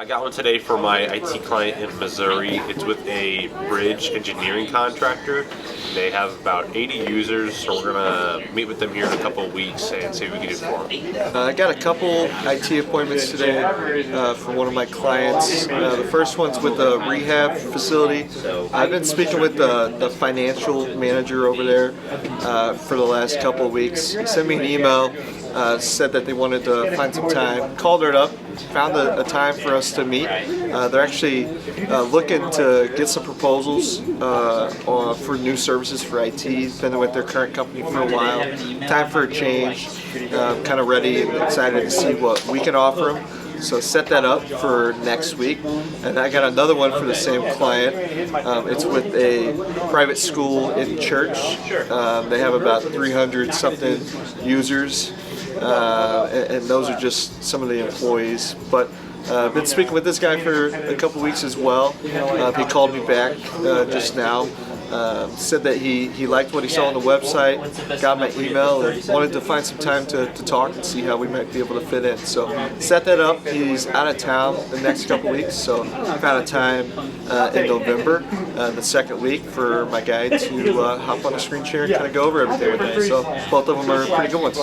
I got one today for my IT client in Missouri. It's with a bridge engineering contractor. They have about 80 users, so we're gonna meet with them here in a couple of weeks and see what we can do for them. I got a couple IT appointments today for one of my clients. The first one's with a rehab facility. I've been speaking with the financial manager over there for the last couple of weeks. He sent me an email, said that they wanted to find some time. Called her up, found a time for us to meet. They're actually looking to get some proposals for new services for IT. Been with their current company for a while. Time for a change. Kind of ready and excited to see what we can offer them. So set that up for next week. And I got another one for the same client. It's with a private school in church. They have about 300 something users. And those are just some of the employees. But I've been speaking with this guy for a couple weeks as well. He called me back just now. Said that he liked what he saw on the website, got my email, and wanted to find some time to talk and see how we might be able to fit in. So set that up. He's out of town the next couple weeks, so found a time in November, the second week, for my guy to hop on a screen share and kind of go over everything with me. So both of them are pretty good ones.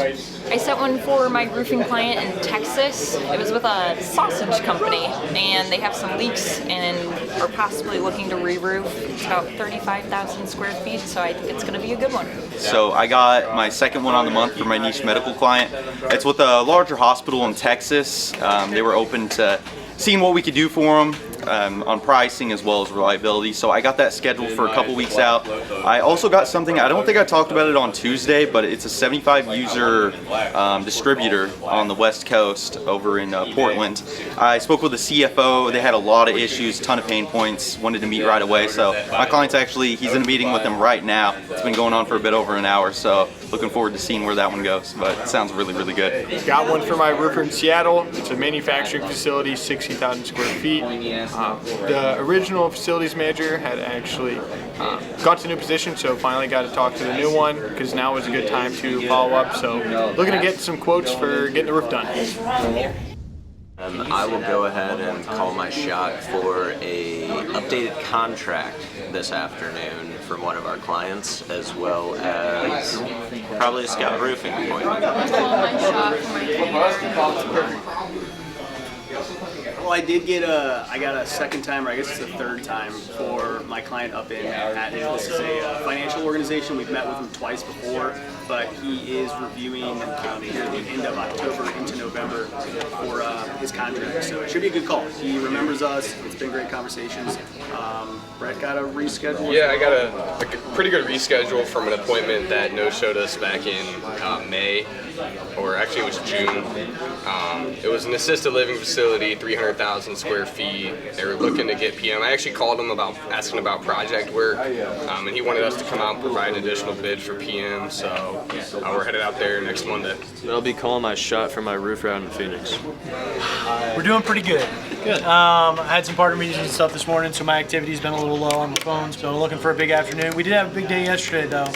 I set one for my roofing client in Texas. It was with a sausage company, and they have some leaks and are possibly looking to re-roof. It's about 35,000 square feet, so I think it's going to be a good one. So I got my second one on the month for my niche medical client. It's with a larger hospital in Texas. They were open to seeing what we could do for them on pricing as well as reliability. So I got that scheduled for a couple weeks out. I also got something, I don't think I talked about it on Tuesday, but it's a 75 user distributor on the West Coast over in Portland. I spoke with the CFO. They had a lot of issues, ton of pain points, wanted to meet right away. So my client's actually, he's in a meeting with them right now. It's been going on for a bit over an hour, so looking forward to seeing where that one goes. But it sounds really, really good. Got one for my roofer in Seattle. It's a manufacturing facility, 60,000 square feet. The original facilities manager had actually got to a new position, so finally got to talk to the new one, because now was a good time to follow up. So looking to get some quotes for getting the roof done. I will go ahead and call my shot for a updated contract this afternoon from one of our clients, as well as probably a scout roofing appointment. Well, I got a second time, or I guess it's the third time, for my client up in Manhattan. This is a financial organization. We've met with him twice before, but he is reviewing here at the end of October into November for his contract. So it should be a good call. He remembers us. It's been great conversations. Brett got a reschedule? Yeah, I got a pretty good reschedule from an appointment that no-showed us back in May, or actually it was June. It was an assisted living facility, 300,000 square feet. They were looking to get PM. I actually called him asking about project work, and he wanted us to come out and provide an additional bid for PM, so we're headed out there next Monday. I'll be calling my shot for my roofer out in Phoenix. We're doing pretty good. Good. I had some partner meetings and stuff this morning, so my activity's been a little low on the phones, so looking for a big afternoon. We did have a big day yesterday, though.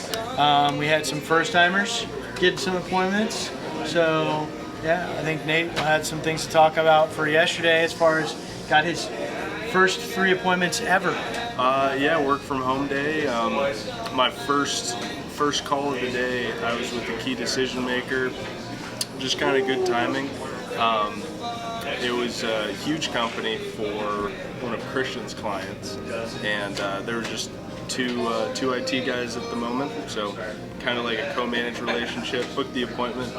We had some first-timers get some appointments, so yeah, I think Nate had some things to talk about for yesterday as far as got his first 3 appointments ever. Yeah, work from home day. My first call of the day, I was with the key decision maker. Just kind of good timing. It was a huge company for one of Christian's clients, and there were just two IT guys at the moment, so kind of like a co-managed relationship. Booked the appointment.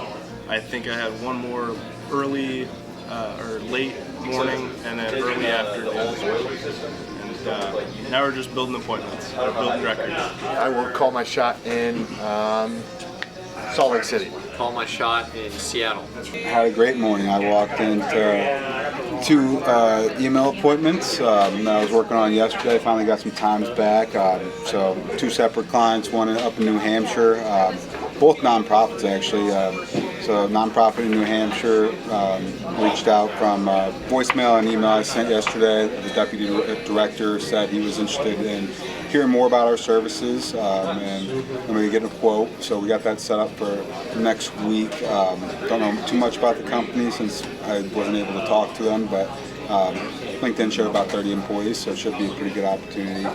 I think I had one more early or late morning and then early afternoon. And now we're just building appointments, building records. I will call my shot in Salt Lake City. Call my shot in Seattle. I had a great morning. I walked into 2 email appointments that I was working on yesterday. Finally got some times back. So 2 separate clients, one up in New Hampshire, both nonprofits actually. So nonprofit in New Hampshire reached out from voicemail and email I sent yesterday. The deputy director said he was interested in hearing more about our services and maybe getting a quote. So we got that set up for next week. Don't know too much about the company since I wasn't able to talk to them, but LinkedIn showed about 30 employees, so it should be a pretty good opportunity.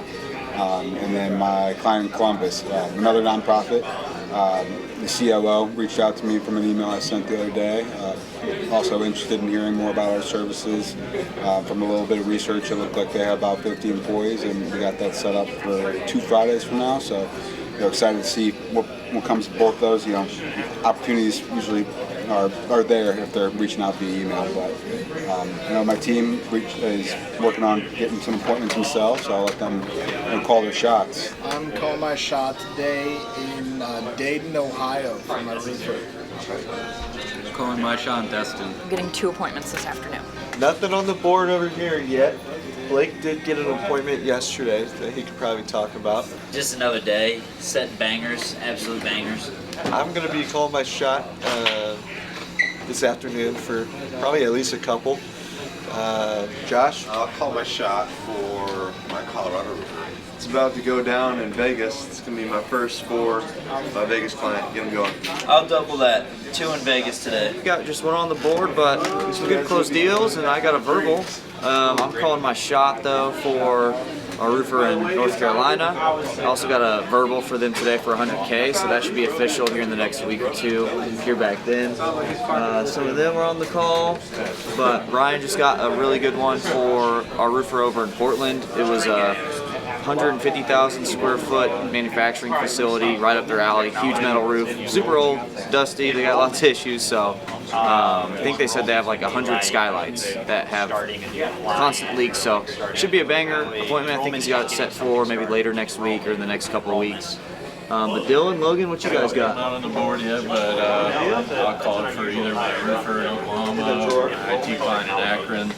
And then my client in Columbus, another nonprofit. The COO reached out to me from an email I sent the other day. Also interested in hearing more about our services. From a little bit of research, it looked like they have about 50 employees, and we got that set up for 2 Fridays from now. So, excited to see what comes of both those. Opportunities usually are there if they're reaching out via email. But my team is working on getting some appointments themselves, so I'll let them call their shots. I'm calling my shot today in Dayton, Ohio for my roofer. Calling my shot in Destin. I'm getting 2 appointments this afternoon. Nothing on the board over here yet. Blake did get an appointment yesterday that he could probably talk about. Just another day, setting bangers, absolute bangers. I'm going to be calling my shot this afternoon for probably at least a couple. Josh? I'll call my shot for my Colorado roofer. It's about to go down in Vegas. It's going to be my first for my Vegas client. Get them going. I'll double that. 2 in Vegas today. We got just one on the board, but some good close deals, and I got a verbal. I'm calling my shot though for a roofer in North Carolina. I also got a verbal for them today for $100K, so that should be official here in the next week or 2. Hear back then. Some of them are on the call, but Ryan just got a really good one for our roofer over in Portland. It was a 150,000 square foot manufacturing facility right up their alley, huge metal roof, super old, dusty, they got lots of issues, so I think they said they have like 100 skylights that have constant leaks, so should be a banger appointment. I think he's got it set for maybe later next week or in the next couple of weeks. But Dillon, Logan, what you guys got? Not on the board yet, but I'll call it for either my roofer in Oklahoma or my IT client in Akron.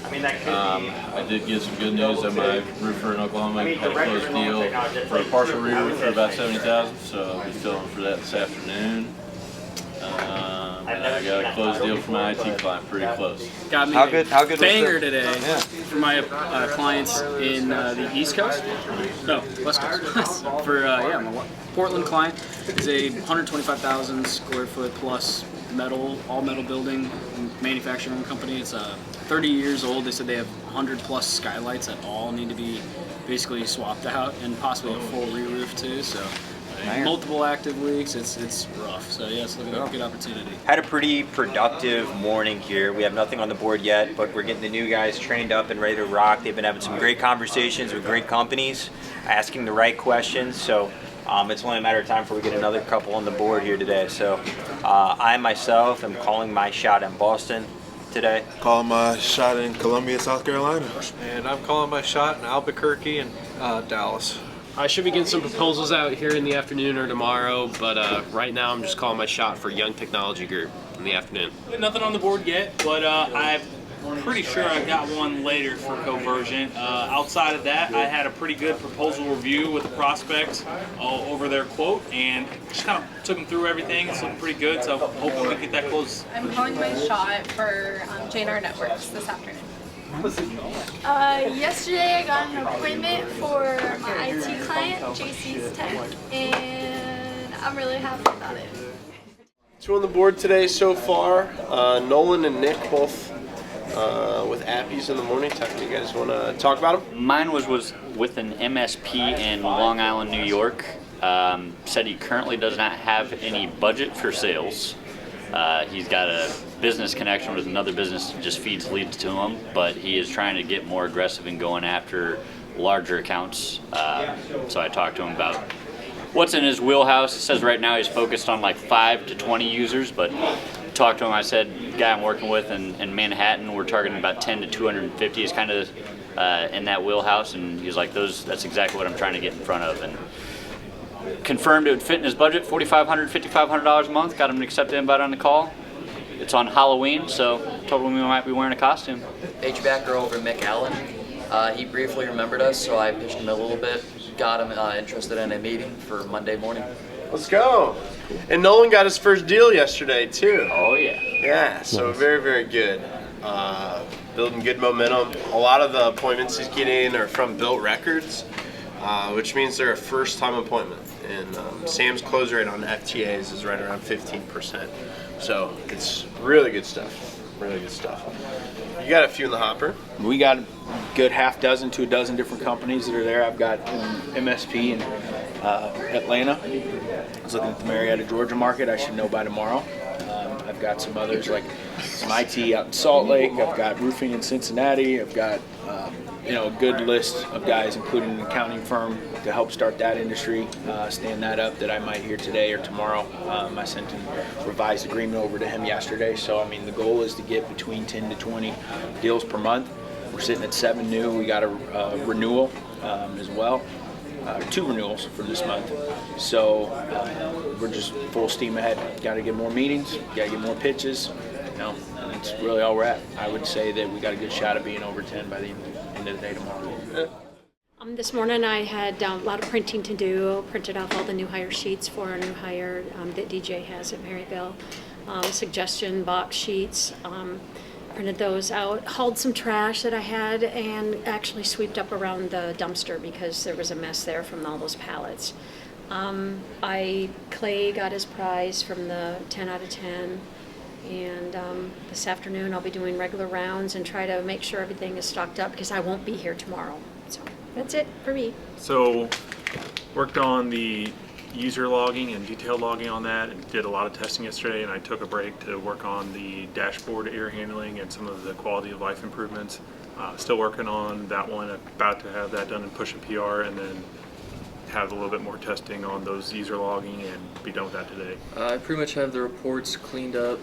I did get some good news that my roofer in Oklahoma had a closed deal for a partial re-roof for about $70,000, so I'll be filling for that this afternoon. And I got a closed deal for my IT client, pretty close. Got me How good banger was today for my clients in the East Coast. No, West Coast. For my Portland client is a 125,000 square foot plus all metal building manufacturing company. It's 30 years old. They said they have 100 plus skylights that all need to be basically swapped out, and possibly a full re-roof too. So. Multiple active leaks, it's rough. So yeah, it's looking like a good opportunity. Had a pretty productive morning here. We have nothing on the board yet, but we're getting the new guys trained up and ready to rock. They've been having some great conversations with great companies, asking the right questions. So it's only a matter of time before we get another couple on the board here today. So I myself am calling my shot in Boston today. Calling my shot in Columbia, South Carolina. And I'm calling my shot in Albuquerque and Dallas. I should be getting some proposals out here in the afternoon or tomorrow, but right now I'm just calling my shot for Young Technology Group in the afternoon. Nothing on the board yet, but I'm pretty sure I got one later for Convergent. Outside of that, I had a pretty good proposal review with the prospects over their quote, and just kind of took them through everything. It's looking pretty good, so hopefully we can get that closed. I'm calling my shot for JNR Networks this afternoon. Yesterday I got an appointment for my IT client, JC's Tech, and I'm really happy about it. 2 on the board today so far. Nolan and Nick both with Appies in the morning. Do you guys want to talk about them? Mine was with an MSP in Long Island, New York. Said he currently does not have any budget for sales. He's got a business connection with another business that just feeds leads to him, but he is trying to get more aggressive in going after larger accounts. So I talked to him about what's in his wheelhouse. It says right now he's focused on like 5 to 20 users, but talked to him. I said, the guy I'm working with in Manhattan, we're targeting about 10 to 250 is kind of in that wheelhouse, and he's like, that's exactly what I'm trying to get in front of. And confirmed it would fit in his budget, $4,500, $5,500 a month. Got him to accept the invite on the call. It's on Halloween, so told him we might be wearing a costume. HVAC over McAllen. He briefly remembered us, so I pitched him a little bit. Got him interested in a meeting for Monday morning. Let's go. And Nolan got his first deal yesterday too. Oh yeah. Yeah, so very, very good. Building good momentum. A lot of the appointments he's getting are from built records, which means they're a first-time appointment. And Sam's close rate on FTAs is right around 15%. So it's really good stuff. Really good stuff. You got a few in the hopper. We got a good half dozen to a dozen different companies that are there. I've got an MSP in Atlanta. I was looking at the Marietta, Georgia market. I should know by tomorrow. I've got some others like some IT out in Salt Lake. I've got roofing in Cincinnati. I've got a good list of guys, including an accounting firm to help start that industry, stand that up, that I might hear today or tomorrow. I sent a revised agreement over to him yesterday. So I mean, the goal is to get between 10 to 20 deals per month. We're sitting at 7 new. We got a renewal as well. 2 renewals for this month. So we're just full steam ahead. Got to get more meetings, got to get more pitches. And that's really all we're at. I would say that we got a good shot of being over 10 by the end of the day tomorrow. This morning I had a lot of printing to do. Printed off all the new hire sheets for our new hire that DJ has at Maryville. Suggestion box sheets. Printed those out, hauled some trash that I had, and actually swept up around the dumpster because there was a mess there from all those pallets. Clay got his prize from the 10 out of 10, and this afternoon I'll be doing regular rounds and try to make sure everything is stocked up because I won't be here tomorrow. So that's it for me. So worked on the user logging and detailed logging on that, and did a lot of testing yesterday, and I took a break to work on the dashboard air handling and some of the quality of life improvements. Still working on that one, about to have that done and push a PR, and then have a little bit more testing on those user logging and be done with that today. I pretty much have the reports cleaned up,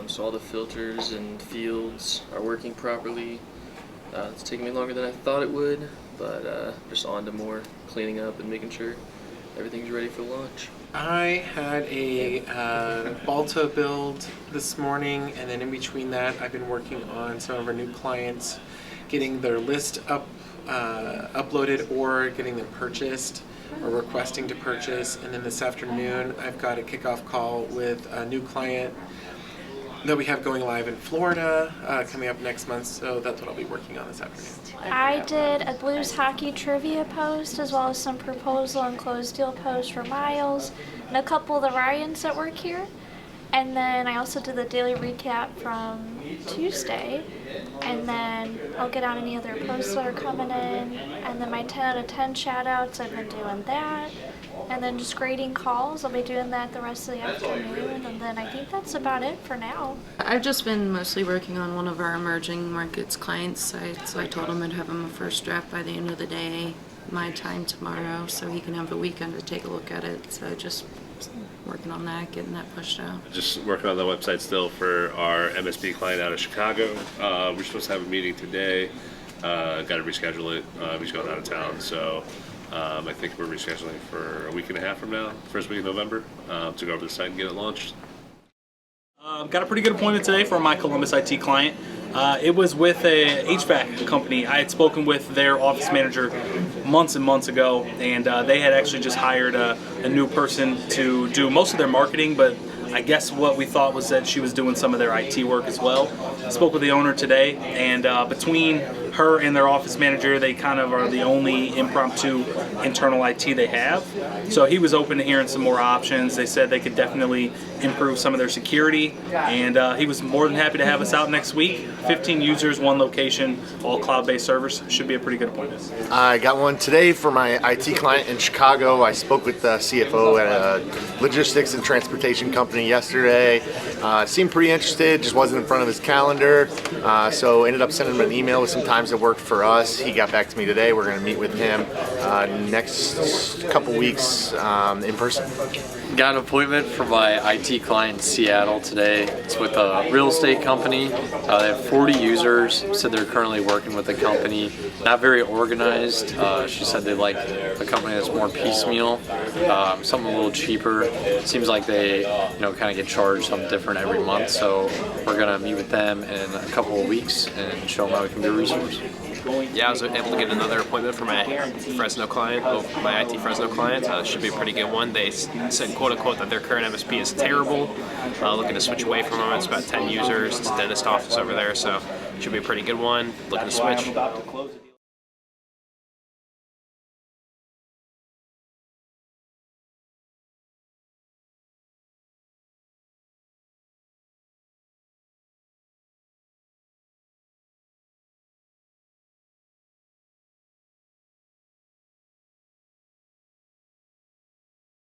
so all the filters and fields are working properly. It's taking me longer than I thought it would, but just on to more cleaning up and making sure everything's ready for launch. I had a Balta build this morning, and then in between that I've been working on some of our new clients, getting their list uploaded or getting them purchased or requesting to purchase. And then this afternoon I've got a kickoff call with a new client that we have going live in Florida coming up next month, so that's what I'll be working on this afternoon. I did a Blues hockey trivia post as well as some proposal and closed deal posts for Miles and a couple of the Ryans that work here. And then I also did the daily recap from Tuesday, and then I'll get on any other posts that are coming in, and then my 10 out of 10 shout outs, I've been doing that. And then just grading calls, I'll be doing that the rest of the afternoon, and then I think that's about it for now. I've just been mostly working on one of our emerging markets client sites, so I told him I'd have him a first draft by the end of the day, my time tomorrow, so he can have the weekend to take a look at it. So just working on that, getting that pushed out. Just working on the website still for our MSP client out of Chicago. We're supposed to have a meeting today. Got to reschedule it. He's going out of town, so I think we're rescheduling for a week and a half from now, first week of November, to go over the site and get it launched. Got a pretty good appointment today for my Columbus IT client. It was with a HVAC company. I had spoken with their office manager months and months ago, and they had actually just hired a new person to do most of their marketing, but I guess what we thought was that she was doing some of their IT work as well. I spoke with the owner today, and between her and their office manager, they kind of are the only impromptu internal IT they have. So he was open to hearing some more options. They said they could definitely improve some of their security, and he was more than happy to have us out next week. 15 users, 1 location, all cloud-based servers. Should be a pretty good appointment. I got one today for my IT client in Chicago. I spoke with the CFO at a logistics and transportation company yesterday. Seemed pretty interested, just wasn't in front of his calendar. So ended up sending him an email with some times that worked for us. He got back to me today. We're going to meet with him next couple weeks in person. Got an appointment for my IT client in Seattle today. It's with a real estate company. They have 40 users. Said they're currently working with the company. Not very organized. She said they like a company that's more piecemeal, something a little cheaper. Seems like they, kind of get charged something different every month. So we're gonna meet with them in a couple of weeks and show them how we can be a resource. Yeah, I was able to get another appointment for my Fresno client, my IT Fresno client. Should be a pretty good one. They said, quote unquote, that their current MSP is terrible. Looking to switch away from them. It's about 10 users. It's a dentist office over there, so should be a pretty good one. Looking to switch.